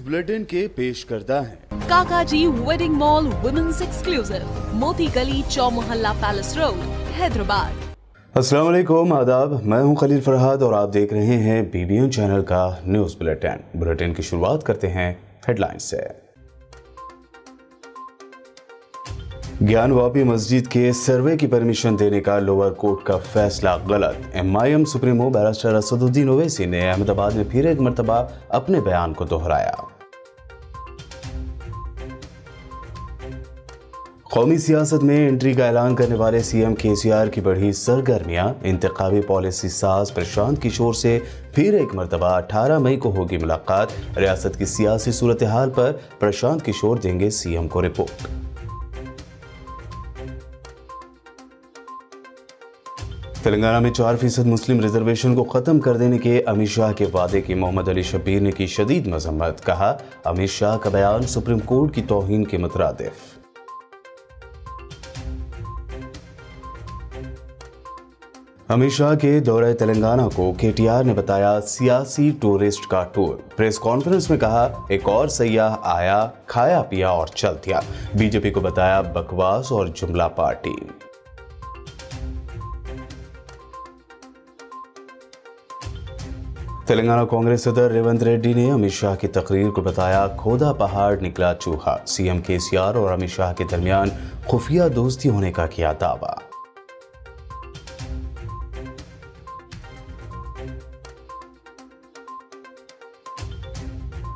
News bulletin के पेश करता है काकाजी वेडिंग मॉल वुमेन्स एक्सक्लूसिव, मोती गली, चौमोहल्ला पैलेस रोड, हैदराबाद। अस्सलाम वालेकुम, आदाब। मैं हूं खलील फरहाद और आप देख रहे हैं बीबीएन चैनल का न्यूज बुलेटिन की शुरुआत करते हैं हेडलाइंस से। ज्ञान वापी मस्जिद के सर्वे की परमिशन देने का लोअर कोर्ट का फैसला गलत। MIM supremo barrister Asaduddin Owaisi ने अहमदाबाद में फिर एक मर्तबा अपने बयान को दोहराया। कौमी सियासत में एंट्री का ऐलान करने वाले सीएम केसीआर की बढ़ी सरगर्मियां। इंतखाबी पॉलिसी साज प्रशांत किशोर से फिर एक मर्तबा 18 मई को होगी मुलाकात। रियासत की सियासी सूरत हाल पर प्रशांत किशोर देंगे सीएम को रिपोर्ट। तेलंगाना में 4% मुस्लिम रिजर्वेशन को खत्म कर देने के अमित शाह के वादे की मोहम्मद अली शब्बीर ने की शदीद मजम्मत। कहा, अमित शाह का बयान सुप्रीम कोर्ट की तौहीन के मुतरादिफ। अमित शाह के दौरे तेलंगाना को केटीआर ने बताया सियासी टूरिस्ट का टूर। प्रेस कॉन्फ्रेंस में कहा, एक और सयाह आया, खाया पिया और चल दिया। बीजेपी को बताया बकवास और जुमला पार्टी। तेलंगाना कांग्रेस सदर रेवंत रेड्डी ने अमित शाह की तकरीर को बताया खोदा पहाड़ निकला चूहा। सीएम केसीआर और अमित शाह के दरमियान खुफिया दोस्ती होने का किया दावा।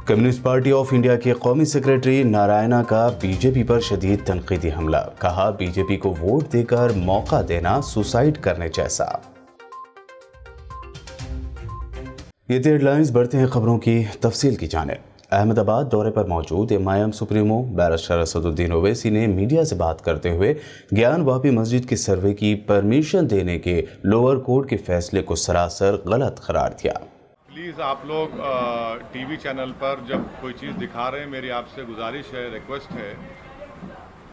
कम्युनिस्ट पार्टी ऑफ इंडिया के कौमी सेक्रेटरी नारायणा का बीजेपी पर शदीद तनकीदी हमला। कहा, बीजेपी को वोट देकर मौका देना सुसाइड करने जैसा। ये थे हेडलाइंस। बढ़ते हैं खबरों की तफसील की जानिब। अहमदाबाद दौरे पर मौजूद MIM supremo barrister Asaduddin Owaisi ने मीडिया से बात करते हुए ज्ञान वापी मस्जिद के सर्वे की परमिशन देने के लोअर कोर्ट के फैसले को सरासर गलत करार दिया। प्लीज़ आप लोग टीवी चैनल पर जब कोई चीज़ दिखा रहे हैं, मेरी आपसे गुजारिश है, रिक्वेस्ट है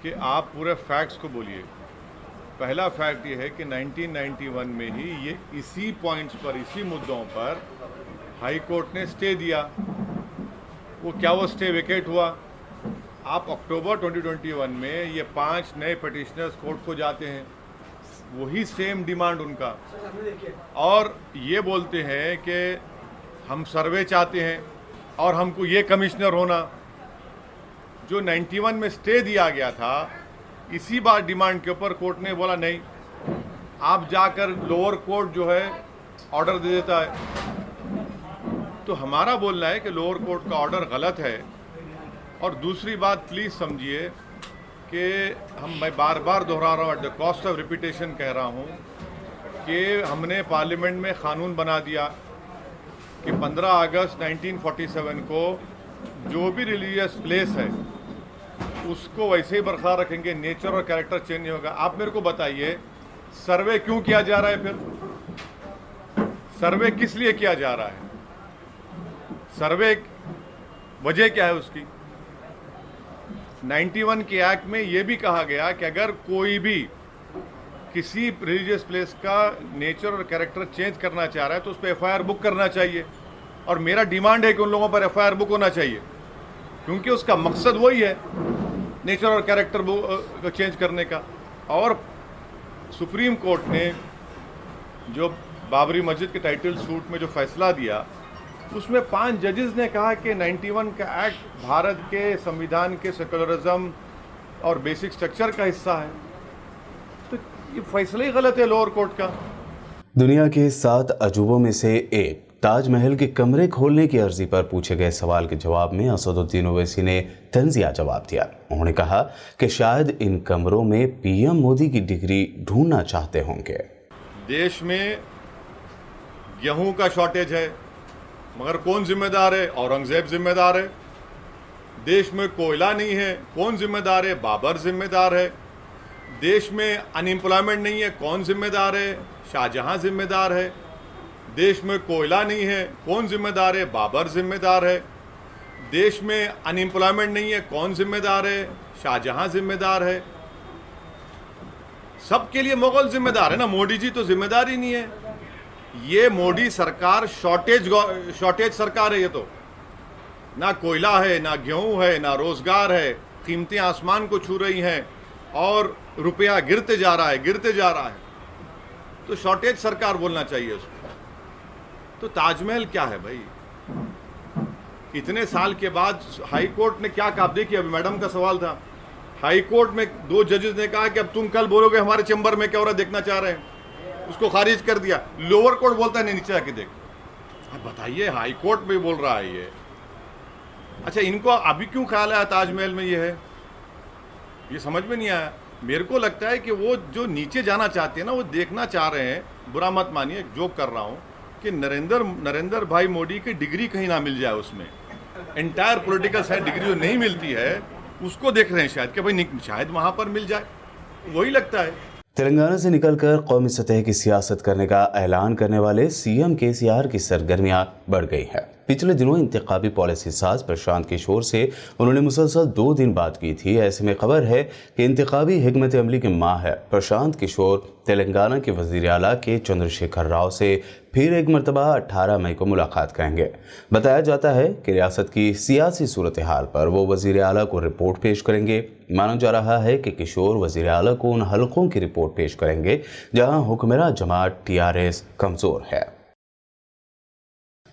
कि आप पूरे फैक्ट्स को बोलिए। पहला फैक्ट ये है कि 1991 में ही ये इसी पॉइंट्स पर, इसी मुद्दों पर हाई कोर्ट ने स्टे दिया। वो स्टे वेकेट हुआ। आप अक्टूबर 2021 में ये 5 नए पिटिशनर्स कोर्ट को जाते हैं, वही सेम डिमांड उनका, और ये बोलते हैं कि हम सर्वे चाहते हैं और हमको ये कमिश्नर होना। जो 91 में स्टे दिया गया था, इसी बार डिमांड के ऊपर कोर्ट ने बोला नहीं, आप जाकर लोअर कोर्ट जो है ऑर्डर दे देता है। तो हमारा बोलना है कि लोअर कोर्ट का ऑर्डर गलत है। और दूसरी बात प्लीज़ समझिए कि मैं बार बार दोहरा रहा हूँ, at the cost of repetition कह रहा हूँ कि हमने पार्लियामेंट में क़ानून बना दिया कि 15 अगस्त 1947 को जो भी रिलीजियस प्लेस है उसको वैसे ही बरकरार रखेंगे, नेचर और कैरेक्टर चेंज नहीं होगा। आप मेरे को बताइए, सर्वे क्यों किया जा रहा है? फिर सर्वे किस लिए किया जा रहा है? सर्वे वजह क्या है उसकी? 91 के एक्ट में यह भी कहा गया कि अगर कोई भी किसी रिलीजियस प्लेस का नेचर और कैरेक्टर चेंज करना चाह रहा है तो उस पर एफआईआर बुक करना चाहिए। और मेरा डिमांड है कि उन लोगों पर एफआईआर बुक होना चाहिए, क्योंकि उसका मकसद वही है, नेचर और कैरेक्टर को चेंज करने का। और सुप्रीम कोर्ट ने जो बाबरी मस्जिद के टाइटल सूट में जो फैसला दिया, उसमें 5 जजेस ने कहा कि 91 का एक्ट भारत के संविधान के सेकुलरिज्म और बेसिक स्ट्रक्चर का हिस्सा है। तो ये फैसला ही गलत है लोअर कोर्ट का। दुनिया के 7 अजूबों में से एक ताजमहल के कमरे खोलने की अर्जी पर पूछे गए सवाल के जवाब में असदुद्दीन ओवैसी ने तंजिया जवाब दिया। उन्होंने कहा कि शायद इन कमरों में पीएम मोदी की डिग्री ढूंढना चाहते होंगे। देश में गेहूं का शॉर्टेज है, मगर कौन जिम्मेदार है? औरंगजेब जिम्मेदार है। देश में कोयला नहीं है, कौन जिम्मेदार है? बाबर जिम्मेदार है। देश में अनएम्प्लॉयमेंट नहीं है, कौन जिम्मेदार है? शाहजहां जिम्मेदार है। देश में कोयला नहीं है, कौन जिम्मेदार है? बाबर जिम्मेदार है। देश में अनएम्प्लॉयमेंट नहीं है, कौन जिम्मेदार है? शाहजहां जिम्मेदार है। सबके लिए मुगल जिम्मेदार है ना, मोदी जी तो जिम्मेदार ही नहीं है। ये मोदी सरकार शॉर्टेज सरकार है। ये तो ना कोयला है, ना गेहूं है, ना रोजगार है, कीमतें आसमान को छू रही हैं और रुपया गिरते जा रहा है, गिरते जा रहा है। तो शॉर्टेज सरकार बोलना चाहिए उसको। तो ताजमहल क्या है भाई? इतने साल के बाद हाई कोर्ट ने क्या कहा? देखिए, अभी मैडम का सवाल था, हाई कोर्ट में 2 जजेस ने कहा कि अब तुम कल बोलोगे हमारे चैम्बर में क्या हो रहा है, देखना चाह रहे हैं, उसको खारिज कर दिया। लोअर कोर्ट बोलता है नहीं, नीचे आके देख। अब बताइए, हाई कोर्ट भी बोल रहा है ये। अच्छा, इनको अभी क्यों ख्याल आया ताजमहल में ये है? ये समझ में नहीं आया। मेरे को लगता है कि वो जो नीचे जाना चाहते हैं ना, वो देखना चाह रहे हैं, बुरा मत मानिए, जोक कर रहा हूँ, कि नरेंद्र भाई मोदी की डिग्री कहीं ना मिल जाए उसमें। एंटायर पॉलिटिकल साइड डिग्री जो नहीं मिलती है उसको देख रहे हैं शायद, कि भाई शायद वहां पर मिल जाए, वही लगता है। तेलंगाना से निकलकर कौमी सतह की सियासत करने का ऐलान करने वाले सीएम केसीआर की सरगर्मियां बढ़ गई हैं। पिछले दिनों इंतखाबी पॉलिसी साज प्रशांत किशोर से उन्होंने मुसलसल 2 दिन बात की थी। ऐसे में खबर है कि इंतखाबी हिकमत अमली के माहिर प्रशांत किशोर तेलंगाना के वजीर आला के चंद्रशेखर राव से फिर एक मरतबा 18 मई को मुलाकात करेंगे। बताया जाता है कि रियासत की सियासी सूरत हाल पर वो वजीर आला को रिपोर्ट पेश करेंगे। माना जा रहा है कि किशोर वजीर आला को उन हलकों की रिपोर्ट पेश करेंगे जहां हुक्मरां जमात टीआरएस कमजोर है।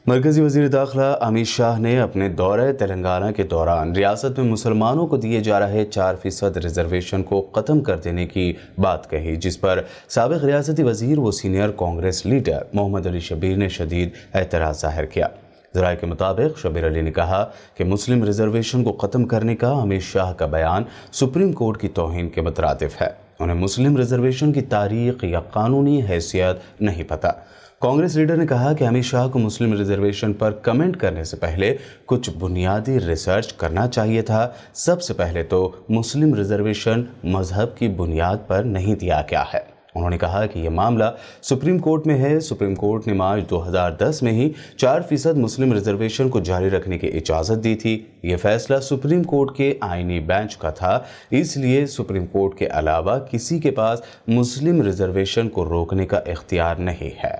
मरकजी वजीर दाखिला अमित शाह ने अपने दौरे तेलंगाना के दौरान रियासत में मुसलमानों को दिए जा रहे 4% रिजर्वेशन को ख़त्म कर देने की बात कही, जिस पर साबिक़ रियासती वजीर व सीनियर कांग्रेस लीडर मोहम्मद अली शबीर ने शदीद एतराज़ जाहिर किया। ज़राए के मुताबिक शबीर अली ने कहा कि मुस्लिम रिजर्वेशन को ख़त्म करने का अमित शाह का बयान सुप्रीम कोर्ट की तौहीन के मुतरादिफ है। उन्हें मुस्लिम रिजर्वेशन की तारीख या कानूनी हैसियत नहीं पता। कांग्रेस लीडर ने कहा कि अमित शाह को मुस्लिम रिजर्वेशन पर कमेंट करने से पहले कुछ बुनियादी रिसर्च करना चाहिए था। सबसे पहले तो मुस्लिम रिजर्वेशन मजहब की बुनियाद पर नहीं दिया गया है। उन्होंने कहा कि यह मामला सुप्रीम कोर्ट में है। सुप्रीम कोर्ट ने मार्च 2010 में ही 4% मुस्लिम रिजर्वेशन को जारी रखने की इजाज़त दी थी। यह फैसला सुप्रीम कोर्ट के आईनी बेंच का था, इसलिए सुप्रीम कोर्ट के अलावा किसी के पास मुस्लिम रिजर्वेशन को रोकने का इख्तियार नहीं है।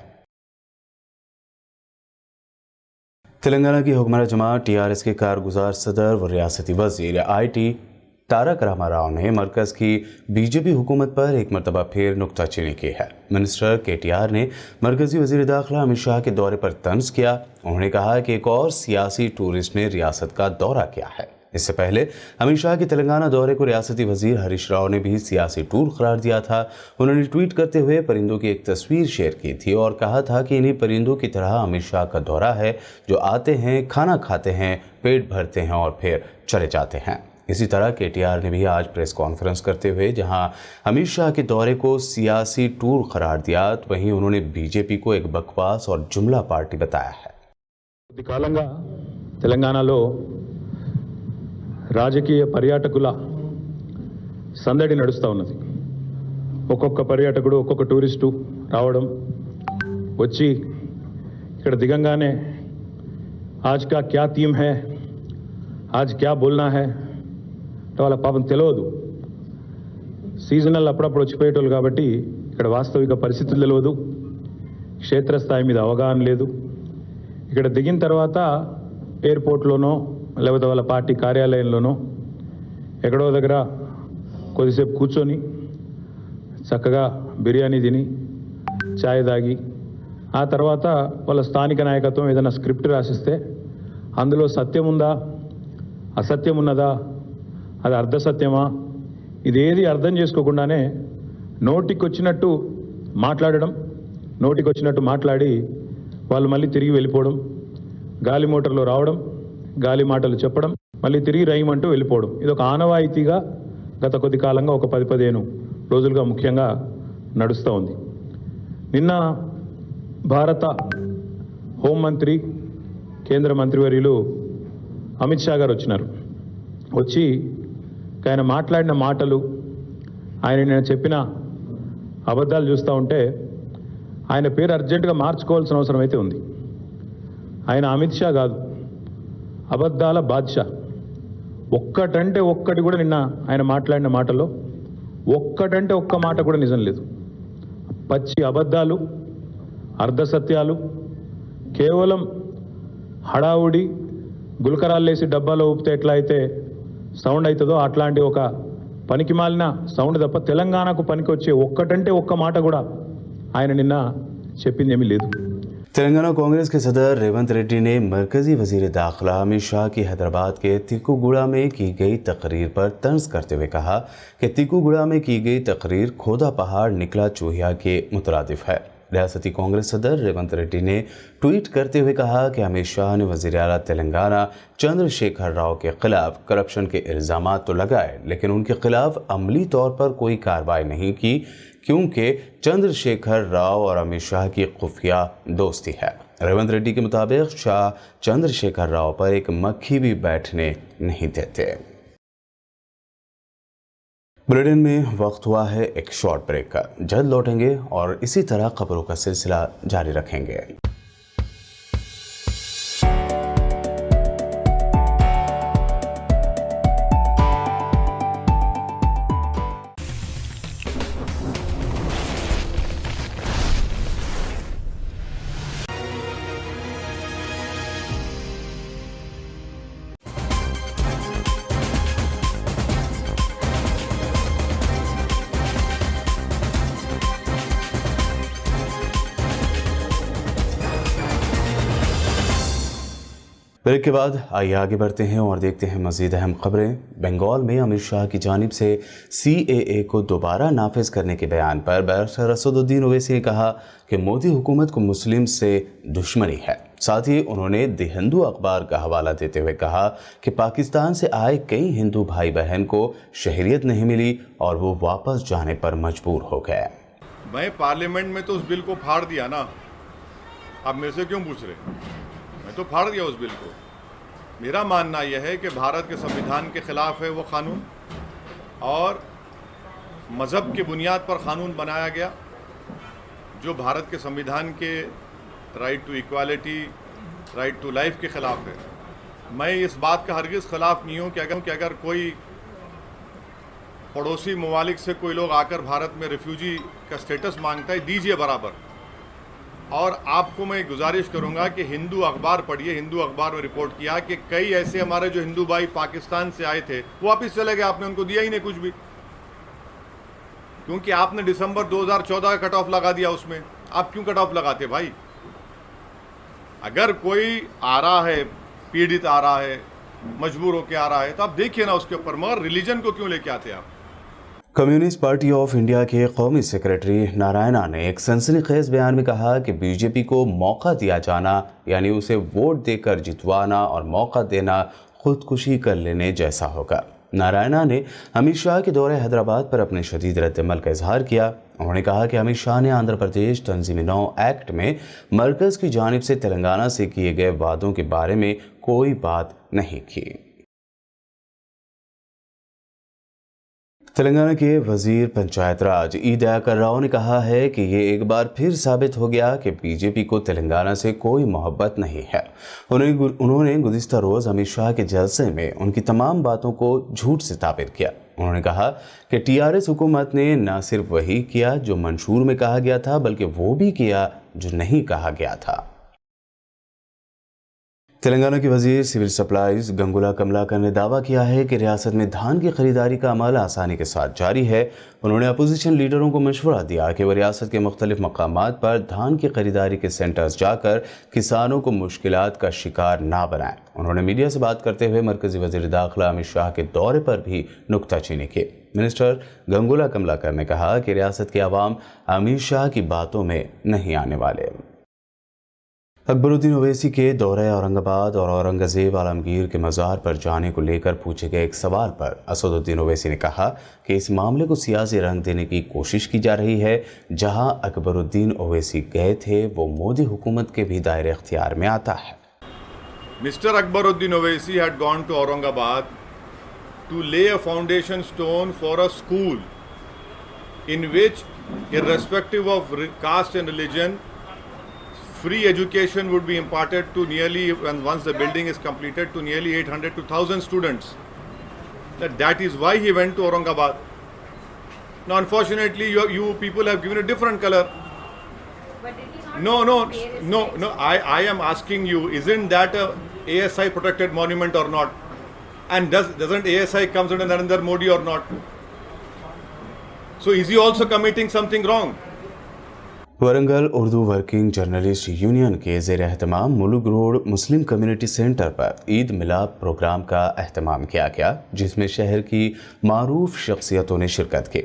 तेलंगाना की हुक्मरान जमात टीआरएस के कारगुजार सदर व रियासती वजीर आईटी तारक रामाराव ने मरकज़ की बीजेपी हुकूमत पर एक मरतबा फिर नुक्ताचीनी की है। मिनिस्टर केटीआर ने मरकज़ी वजीर दाखिला अमित शाह के दौरे पर तंज किया। उन्होंने कहा कि एक और सियासी टूरिस्ट ने रियासत का दौरा किया है। इससे पहले अमित शाह के तेलंगाना दौरे को रियासती वजीर हरीश राव ने भी सियासी टूर करार दिया था। उन्होंने ट्वीट करते हुए परिंदों की एक तस्वीर शेयर की थी और कहा था कि इन्हीं परिंदों की तरह अमित शाह का दौरा है, जो आते हैं, खाना खाते हैं, पेट भरते हैं और फिर चले जाते हैं। इसी तरह केटीआर ने भी आज प्रेस कॉन्फ्रेंस करते हुए जहां अमित शाह के दौरे को सियासी टूर करार दिया, तो वहीं उन्होंने बीजेपी को एक बकवास और जुमला पार्टी बताया है। తెలంగాణలో రాజకీయ పర్యాటకుల సందడి నడుస్తూ ఉన్నది. ఒక్కొక్క పర్యాటకుడు, ఒక్కొక్క టూరిస్టు రావడం, వచ్చి ఇక్కడ దిగంగానే आज का क्या थीम है, आज क्या बोलना है వాళ్ళ పాపం తెలియదు. సీజనల్ అప్పుడప్పుడు వచ్చిపోయేటోళ్ళు కాబట్టి ఇక్కడ వాస్తవిక పరిస్థితులు తెలియదు, క్షేత్రస్థాయి మీద అవగాహన లేదు. ఇక్కడ దిగిన తర్వాత ఎయిర్పోర్ట్లోనో లేకపోతే వాళ్ళ పార్టీ కార్యాలయంలోనో ఎక్కడో దగ్గర కొద్దిసేపు కూర్చొని చక్కగా బిర్యానీ తిని ఛాయ్ తాగి ఆ తర్వాత వాళ్ళ స్థానిక నాయకత్వం ఏదైనా స్క్రిప్ట్ రాసిస్తే అందులో సత్యం ఉందా, అసత్యం ఉన్నదా, అది అర్ధసత్యమా, ఇదేది అర్థం చేసుకోకుండానే నోటికొచ్చినట్టు మాట్లాడడం, నోటికొచ్చినట్టు మాట్లాడి వాళ్ళు మళ్ళీ తిరిగి వెళ్ళిపోవడం, గాలి మోటార్లో రావడం, గాలి మాటలు చెప్పడం, మళ్ళీ తిరిగి రైమంటూ వెళ్ళిపోవడం, ఇది ఒక ఆనవాయితీగా గత కొద్ది కాలంగా ఒక 10-15 రోజులుగా ముఖ్యంగా నడుస్తూ ఉంది. నిన్న భారత హోంమంత్రి, కేంద్ర మంత్రివర్యులు అమిత్ షా గారు వచ్చినారు. వచ్చి ఆయన మాట్లాడిన మాటలు, ఆయన నేను చెప్పిన అబద్ధాలు చూస్తూ ఉంటే ఆయన పేరు అర్జెంటుగా మార్చుకోవాల్సిన అవసరం అయితే ఉంది. ఆయన అమిత్ షా కాదు, అబద్ధాల బాద్షా. ఒక్కటంటే ఒక్కటి కూడా నిన్న ఆయన మాట్లాడిన మాటలో ఒక్కటంటే ఒక్క మాట కూడా నిజం లేదు. పచ్చి అబద్ధాలు, అర్ధసత్యాలు, కేవలం హడావుడి, గుల్కరాల్లేసి డబ్బాలో ఊపితే ఎట్లా అయితే సౌండ్ అవుతుందో అట్లాంటి ఒక పనికి మాలిన సౌండ్ తప్ప తెలంగాణకు పనికి వచ్చే ఒక్కటంటే ఒక్క మాట కూడా ఆయన నిన్న చెప్పింది ఏమీ లేదు. तेलंगाना कांग्रेस के सदर रेवंत रेड्डी ने मरकजी वजीर दाखिला अमित शाह की हैदराबाद के तिक्कूगुड़ा में की गई तकरीर पर तंज करते हुए कहा कि तिक्कूगुड़ा में की गई तकरीर खोदा पहाड़ निकला चूहिया के मुतरादिफ है. रियासती कांग्रेस सदर रेवंत रेड्डी ने ट्वीट करते हुए कहा कि अमित शाह ने वज़ीर आला तेलंगाना चंद्रशेखर राव के खिलाफ करप्शन के इल्ज़ामात तो लगाए, लेकिन उनके खिलाफ अमली तौर पर कोई कार्रवाई नहीं की, क्योंकि चंद्रशेखर राव और अमित शाह की खुफिया दोस्ती है. रेवंत रेड्डी के मुताबिक शाह चंद्रशेखर राव पर एक मक्खी भी बैठने नहीं देते. बुलेटिन में वक्त हुआ है एक शॉर्ट ब्रेक का. जल्द लौटेंगे और इसी तरह खबरों का सिलसिला जारी रखेंगे. ब्रेक के बाद आइए आगे बढ़ते हैं और देखते हैं मज़ीद अहम खबरें. बंगाल में अमित शाह की जानिब से CAA को दोबारा नाफिज करने के बयान पर बैरिस्टर असदुद्दीन ओवैसी ने कहा कि मोदी हुकूमत को मुस्लिम से दुश्मनी है. साथ ही उन्होंने द हिंदू अखबार का हवाला देते हुए कहा कि पाकिस्तान से आए कई हिंदू भाई बहन को शहरियत नहीं मिली और वो वापस जाने पर मजबूर हो गए. मैं पार्लियामेंट में तो उस बिल को फाड़ दिया ना, अब मेरे से क्यों पूछ रहे? मैं तो फाड़ दिया उस बिल को. मेरा मानना यह है कि भारत के संविधान के ख़िलाफ़ है वो क़ानून, और मज़हब की बुनियाद पर क़ानून बनाया गया जो भारत के संविधान के right to equality, right to life के ख़िलाफ़ है. मैं इस बात का हरगिज़ ख़िलाफ़ नहीं हूँ कि अगर कोई पड़ोसी ममालिक से कोई लोग आकर भारत में रिफ्यूजी का स्टेटस मांगता है, दीजिए बराबर. और आपको मैं गुजारिश करूंगा कि हिंदू अखबार पढ़िए. हिंदू अखबार में रिपोर्ट किया कि कई ऐसे हमारे जो हिंदू भाई पाकिस्तान से आए थे वो वापस चले गए, आपने उनको दिया ही नहीं कुछ भी, क्योंकि आपने दिसंबर 2014 का कट ऑफ लगा दिया. उसमें आप क्यों कट ऑफ लगाते भाई? अगर कोई आ रहा है, पीड़ित आ रहा है, मजबूर होकर आ रहा है, तो आप देखिए ना उसके ऊपर, मगर रिलीजन को क्यों लेके आते हैं आप? कम्युनिस्ट पार्टी ऑफ इंडिया के कौमी सेक्रेटरी नारायणा ने एक सनसनीखेज बयान में कहा कि बीजेपी को मौका दिया जाना यानी उसे वोट देकर जितवाना और मौका देना खुदकुशी कर लेने जैसा होगा. नारायणा ने अमित शाह के दौरे हैदराबाद पर अपने शदीद रद्द-ए-अमल का इजहार किया. उन्होंने कहा कि अमित शाह ने आंध्र प्रदेश तंजीम-ए-नौ एक्ट में मरकज़ की जानिब से तेलंगाना से किए गए वादों के बारे में कोई बात नहीं की. तेलंगाना के वजीर पंचायत राज ई दयाकर राव ने कहा है कि ये एक बार फिर साबित हो गया कि बीजेपी को तेलंगाना से कोई मोहब्बत नहीं है. उन्होंने गुज़िश्ता रोज़ अमित शाह के जलसे में उनकी तमाम बातों को झूठ से ताबिर किया. उन्होंने कहा कि TRS हुकूमत ने न सिर्फ वही किया जो मंशूर में कहा गया था, बल्कि वो भी किया जो नहीं कहा गया था. तेलंगाना के वजीर सिविल सप्लाईज गंगुला कमलाकर ने दावा किया है कि रियासत में धान की खरीदारी का अमल आसानी के साथ जारी है. उन्होंने अपोजिशन लीडरों को मशवरा दिया कि वह रियासत के मुख्तलिफ मकामात पर धान की खरीदारी के सेंटर्स जाकर किसानों को मुश्किलात का शिकार ना बनाएं. उन्होंने मीडिया से बात करते हुए मरकजी वजीर दाखिला अमित शाह के दौरे पर भी नुक्ताचीनी की. मिनिस्टर गंगुला कमलाकर ने कहा कि रियासत के अवाम अमित शाह की बातों में नहीं आने वाले. अकबरुद्दीन ओवैसी के दौरे औरंगाबाद और औरंगज़ेब आलमगीर के मज़ार पर जाने को लेकर पूछे गए एक सवाल पर असदुद्दीन ओवैसी ने कहा कि इस मामले को सियासी रंग देने की कोशिश की जा रही है. जहां अकबरुद्दीन ओवैसी गए थे वो मोदी हुकूमत के भी दायरे इख्तियार में आता है. Mr. Akbaruddin Owaisi had gone to Aurangabad to lay a foundation stone for a school in which, irrespective of caste and religion, free education would be imparted to nearly, and once the building is completed, to nearly 800 to 1,000 students. That is why he went to Aurangabad. Now, unfortunately, you people have given a different color. But it is not. No. I am asking you, isn't that ASI protected monument or not? And doesn't ASI comes under Narendra Modi or not? So is he also committing something wrong? Warangal Urdu working journalist union के ज़ेर एहतमाम मुलुक road Muslim community centre पर Eid Milad programme का अहतमाम किया गया, जिसमें शहर की मारूफ शख्सियतों ने शिरकत की।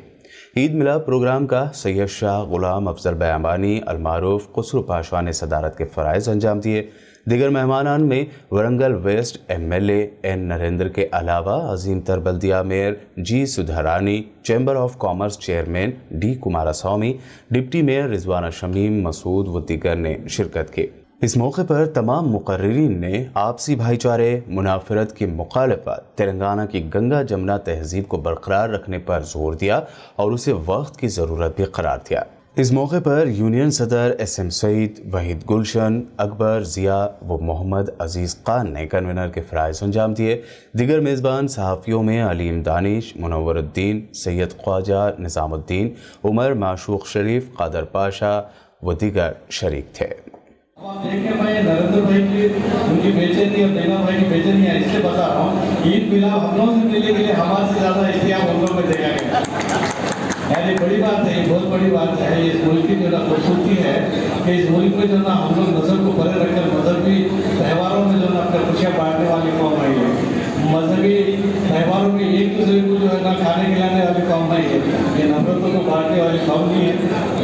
ईद मिलाद प्रोग्राम का सैयद शाह गुलाम अफजल बयाबानी अलमारूफ खुसरू पाशवा ने सदारत के फ़राइज़ अंजाम दिए। दिगर मेहमानान में Warangal west MLA N Narendra के अलावा अजीम तर बल्दिया mayor G Sudharani, chamber of commerce chairman D Kumaraswamy, deputy mayor Rizwana Shamim Masood व दीगर ने शिरकत की। इस मौके पर तमाम मुकर्रिरीन ने आपसी भाईचारे, मुनाफरत की मुखालफत, तेलंगाना की गंगा जमुना तहजीब को बरकरार रखने पर जोर दिया और उसे वक्त की ज़रूरत भी करार दिया। इस मौके पर यूनियन सदर SM सईद, वहीद गुलशन, अकबर ज़िया व मोहम्मद अजीज़ खान ने कन्वीनर के फ़राइज़ अंजाम दिए। दिगर मेज़बान सहाफ़ियों में अलीम दानिश, मुनव्वरुद्दीन, सैयद ख्वाजा निज़ामुद्दीन, उमर माशूक शरीफ, कादर पाशा व दिगर शरीक थे। देखिए भाई नरेंद्र भाई की उनकी बेचैनी और नैना भाई की बेचैनी है, इससे बता रहा हूँ ईद मिलाद हम लोग से मिलने के लिए हमारे से ज़्यादा इस्तेमाल हम लोग में देखा गया। यानी बड़ी बात है, बहुत बड़ी बात है। इस मुल्क की जो ना खूबसूरती है कि इस मुल्क में जो ना हम लोग नज़र को परे रखकर मजहबी त्योहारों में जो ना अपने खुशियाँ बांटने वाली कौम आई है। मजहबी त्योहारों में एक दूसरे को जो है ना खाने खिलाने वाली कौम नहीं है, ये नफरतों को बांटने वाली कौम नहीं है।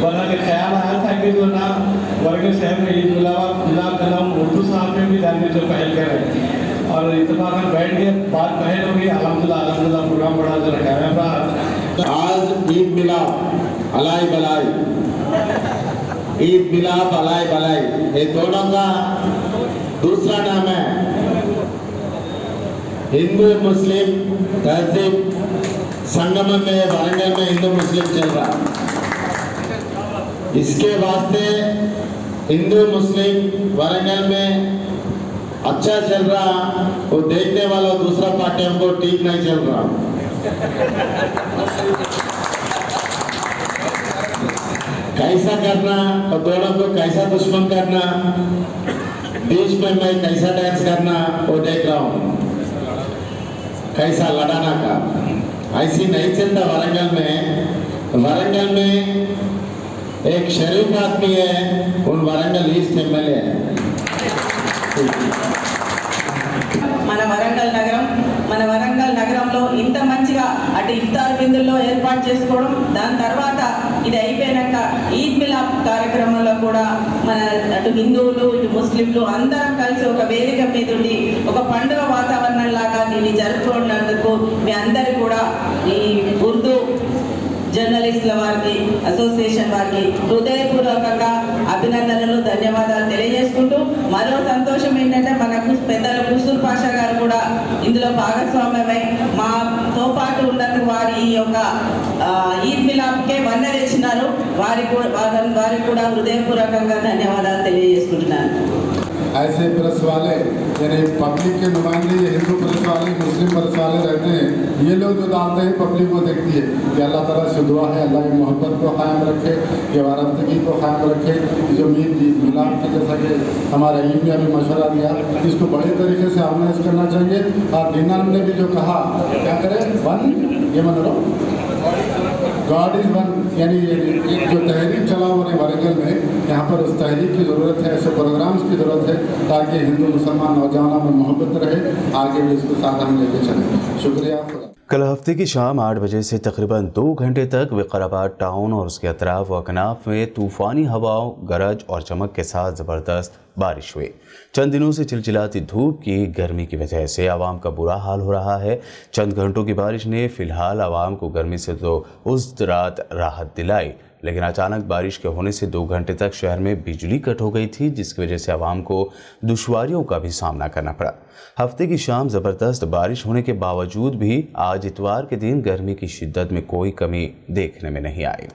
बना के ख्याल आया था कि जो ना वरंगल शहर में ईद मिलाद का नाम उर्दू साहब में भी जानने जो पहल कर रहे हैं और इत्तेफाक बैठ के बात पहल होगी। अल्हम्दुलिल्लाह प्रोग्राम बड़ा जो रखा है। आज ईद मिलाद अलाई बलाई, ईद मिलाद अलाई बलाई, ये दोनों का दूसरा नाम है। हिंदू मुस्लिम तहजीब संगम में वरंगल में हिंदू मुस्लिम चल रहा, इसके वास्ते हिंदू मुस्लिम वरंगल में अच्छा चल रहा, वो देखने वाला दूसरा पार्टी हमको ठीक नहीं चल रहा। कैसा करना और दोनों को कैसा दुश्मन करना, बीच में मैं कैसा डांस करना वो देख रहा हूँ, कैसा लड़ाना का। ऐसी नहीं चलता वरंगल में। वरंगल में एक शरीफ आदमी है, उन वरंगल ईस्ट MLA है। మన వరంగల్ నగరంలో ఇంత మంచిగా అటు ఇఫ్తార్ విందుల్లో ఏర్పాటు చేసుకోవడం, దాని తర్వాత ఇది అయిపోయాక ఈద్ మిలాద్ కార్యక్రమంలో కూడా మన అటు హిందువులు ఇటు ముస్లింలు అందరం కలిసి ఒక వేదిక మీద ఉండి ఒక పండుగ వాతావరణం లాగా దీన్ని జరుపుకున్నందుకు మీ అందరి కూడా ఈ ఉర్దూ జర్నలిస్టుల వారికి, అసోసియేషన్ వారికి హృదయపూర్వకంగా అభినందనలు, ధన్యవాదాలు తెలియజేసుకుంటూ, మరో సంతోషం ఏంటంటే మనకు పెద్దలు కుసూర్ పాషా గారు కూడా ఇందులో భాగస్వామ్యమై మాతో పాటు ఉన్నందుకు వారి ఈ యొక్క ఈద్ మిలాద్కే వన్నె తెచ్చినారు. వారికి కూడా హృదయపూర్వకంగా ధన్యవాదాలు తెలియజేసుకుంటున్నాను। ऐसे प्रेस वाले यानी पब्लिक के नुमाइंदे हिंदू प्रेस वाले, मुस्लिम प्रेस वाले रहते हैं, ये लोग जो डालते हैं पब्लिक को देखती है कि अल्लाह ताला से दुआ है अल्लाह की मोहब्बत को कायम रखे, ये वारंदगी को कायम रखे। जो ईद मिलाद के जैसा कि हमारा ईद में अभी मशवरा दिया, इसको बड़े तरीके से ऑर्गेनाइज करना चाहिए। और दिनान ने भी जो कहा क्या करें, वन ये मतलब गॉड इज वन, यानी जो तहरीक चला हुआ है वरंगल में, यहाँ पर उस तहरीक की ज़रूरत है, ऐसे प्रोग्राम्स की ज़रूरत है ताकि हिंदू मुसलमान नौजवानों में मोहब्बत रहे, आगे भी इसको साथ हम लेके चलें। शुक्रिया। कल हफ्ते की शाम 8 बजे से तकरीबन 2 घंटे तक विकाराबाद टाउन और उसके अतराफ व अकनाफ में तूफ़ानी हवाओं, गरज और चमक के साथ ज़बरदस्त बारिश हुई। चंद दिनों से चिलचिलाती धूप की गर्मी की वजह से आवाम का बुरा हाल हो रहा है। चंद घंटों की बारिश ने फ़िलहाल आवाम को गर्मी से तो उस रात राहत दिलाई, लेकिन अचानक बारिश के होने से 2 घंटे तक शहर में बिजली कट हो गई थी, जिसकी वजह से आवाम को दुश्वारियों का भी सामना करना पड़ा। हफ्ते की शाम ज़बरदस्त बारिश होने के बावजूद भी आज इतवार के दिन गर्मी की शिद्दत में कोई कमी देखने में नहीं आई।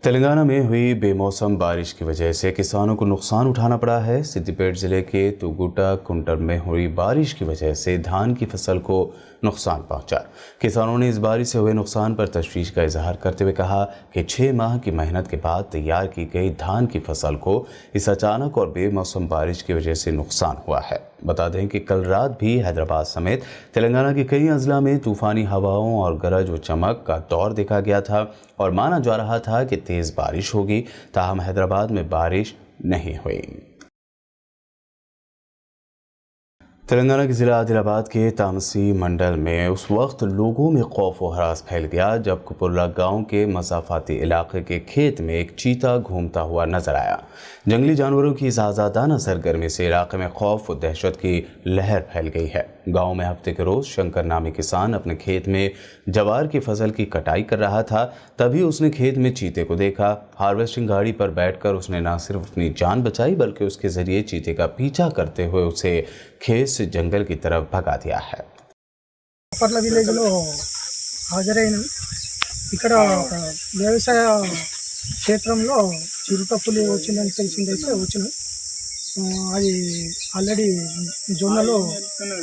तेलंगाना में हुई बेमौसम बारिश की वजह से किसानों को नुकसान उठाना पड़ा है। सिद्दीपेट जिले के तुगुटा कुंटर में हुई बारिश की वजह से धान की फसल को नुकसान पहुंचा। किसानों ने इस बारिश से हुए नुकसान पर तशवीश का इजहार करते हुए कहा कि 6 माह की मेहनत के बाद तैयार की गई धान की फसल को इस अचानक और बेमौसम बारिश की वजह से नुकसान हुआ है। बता दें कि कल रात भी हैदराबाद समेत तेलंगाना के कई अजला में तूफानी हवाओं और गरज व चमक का दौर देखा गया था और माना जा रहा था कि तेज़ बारिश होगी, ताहम हैदराबाद में बारिश नहीं हुई। तेलंगाना के ज़िला आदिलाबाद के तामसी मंडल में उस वक्त लोगों में खौफ व हरास फैल गया जब कुपुर्ला गांव के मसाफाती इलाके के खेत में एक चीता घूमता हुआ नजर आया। जंगली जानवरों की इस आज़ादाना सरगर्मी से इलाके में खौफ व दहशत की लहर फैल गई है। गांव में हफ्ते के रोज़ शंकर नामी किसान अपने खेत में जवार की फसल की कटाई कर रहा था, तभी उसने खेत में चीते को देखा। हार्वेस्टिंग गाड़ी पर बैठकर उसने न सिर्फ अपनी जान बचाई बल्कि उसके ज़रिए चीते का पीछा करते हुए उसे खेत से जंगल की तरफ भगा दिया है। పర్ల విలేజ్లో హాజరైన ఇక్కడ వ్యవసాయ క్షేత్రంలో చిరుతపులి వచ్చిందని తెలిసిందైతే వచ్చిన అది ఆల్రెడీ జొన్నలో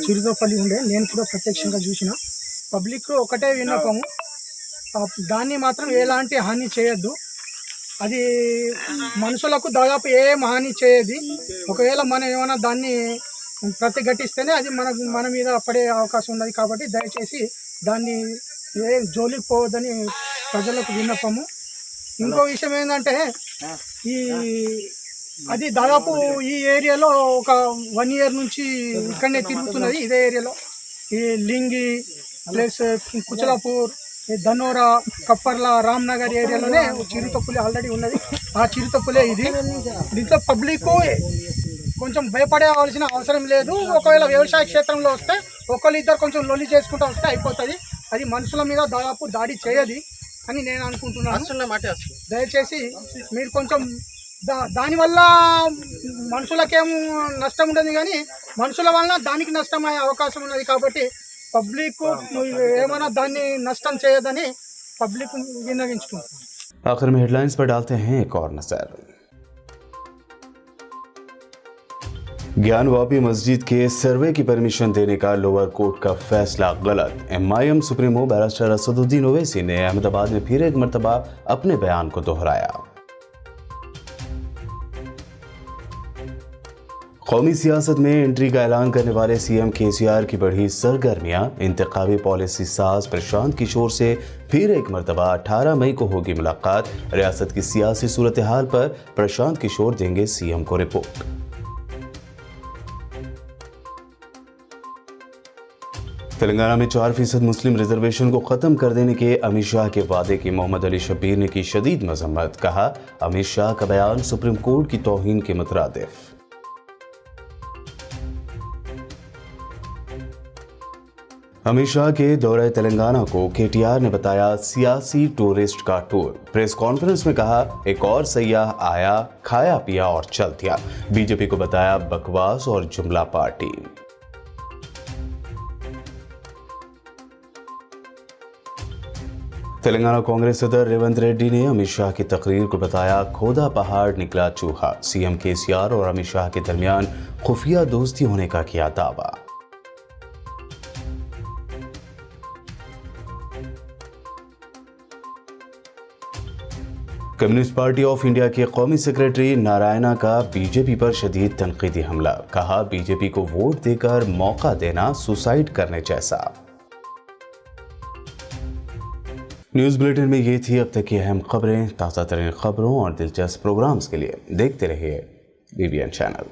చిరుతపులి ఉండే నేను కూడా ప్రత్యక్షంగా చూసిన. పబ్లిక్ ఒకటే విన్నపము, దాన్ని మాత్రం ఎలాంటి హాని చేయొద్దు. అది మనుషులకు దాదాపు ఏం హాని చేయదు. ఒకవేళ మనం ఏమైనా దాన్ని ప్రతిఘటిస్తేనే అది మన మీద పడే అవకాశం ఉన్నది. కాబట్టి దయచేసి దాన్ని ఏ జోలికి పోవద్దని ప్రజలకు విన్నపము. ఇంకో విషయం ఏంటంటే అది దాదాపు ఈ ఏరియాలో ఒక 1 year నుంచి ఇక్కడనే తిరుగుతున్నది. ఇదే ఏరియాలో ఈ లింగి ప్లస్ కుచలాపూర్, ధనోరా, కప్పర్ల, రామ్నగర్ ఏరియాలోనే చిరుతపులి ఆల్రెడీ ఉన్నది. ఆ చిరుతపులే ఇది. దీంట్లో పబ్లిక్ కొంచెం భయపడవలసిన అవసరం లేదు. ఒకవేళ వ్యవసాయ క్షేత్రంలో వస్తే ఒకళ్ళిద్దరు కొంచెం లొల్లి చేసుకుంటూ వస్తే అయిపోతుంది. అది మనుషుల మీద దాదాపు దాడి చేయదు అని నేను అనుకుంటున్నాను. దయచేసి మీరు కొంచెం దానివల్ల మనుషులకేం నష్టం ఉండదు, కానీ మనుషుల వలన దానికి నష్టం అయ్యే అవకాశం ఉన్నది. కాబట్టి పబ్లిక్ ఏమైనా దాన్ని నష్టం చేయదని పబ్లిక్ విన్నవించుకుంటున్నాను. आखिर में हेडलाइंस पर डालते हैं एक और नजर। ज्ञानवापी मस्जिद के सर्वे की परमिशन देने का लोअर कोर्ट का फैसला गलत। MIM supremo barrister Asaduddin Owaisi ने अहमदाबाद में फिर एक मरतबा अपने बयान को दोहराया। कौमी सियासत में एंट्री का ऐलान करने वाले CM KCR की बढ़ी सरगर्मियां। इंतखाबी पॉलिसी साज प्रशांत किशोर से फिर एक मरतबा 18 मई को होगी मुलाकात। रियासत की सियासी सूरत हाल पर प्रशांत किशोर देंगे CM को रिपोर्ट। तेलंगाना में 4% मुस्लिम रिजर्वेशन को खत्म कर देने के अमित शाह के वादे की मोहम्मद अली शब्बीर ने की शदीद मजम्मत। कहा, अमित शाह का बयान सुप्रीम कोर्ट की तौहीन के मुतरादिफ। अमित शाह के दौरे तेलंगाना को KTR ने बताया सियासी टूरिस्ट का टूर। प्रेस कॉन्फ्रेंस में कहा, एक और सयाह आया, खाया पिया और चल दिया। बीजेपी को बताया बकवास और जुमला पार्टी। तेलंगाना कांग्रेस सदर रेवंत रेड्डी ने अमित शाह की तकरीर को बताया खोदा पहाड़ निकला चूहा। CM KCR और अमित शाह के दरमियान खुफिया दोस्ती होने का किया दावा। कम्युनिस्ट पार्टी ऑफ इंडिया के कौमी सेक्रेटरी नारायणा का बीजेपी पर शदीद तनकीदी हमला। कहा, बीजेपी को वोट देकर मौका देना सुसाइड करने जैसा। न्यूज़ बुलेटिन में ये थी अब तक की अहम खबरें। ताज़ा तरीन खबरों और दिलचस्प प्रोग्राम्स के लिए देखते रहिए BBN चैनल।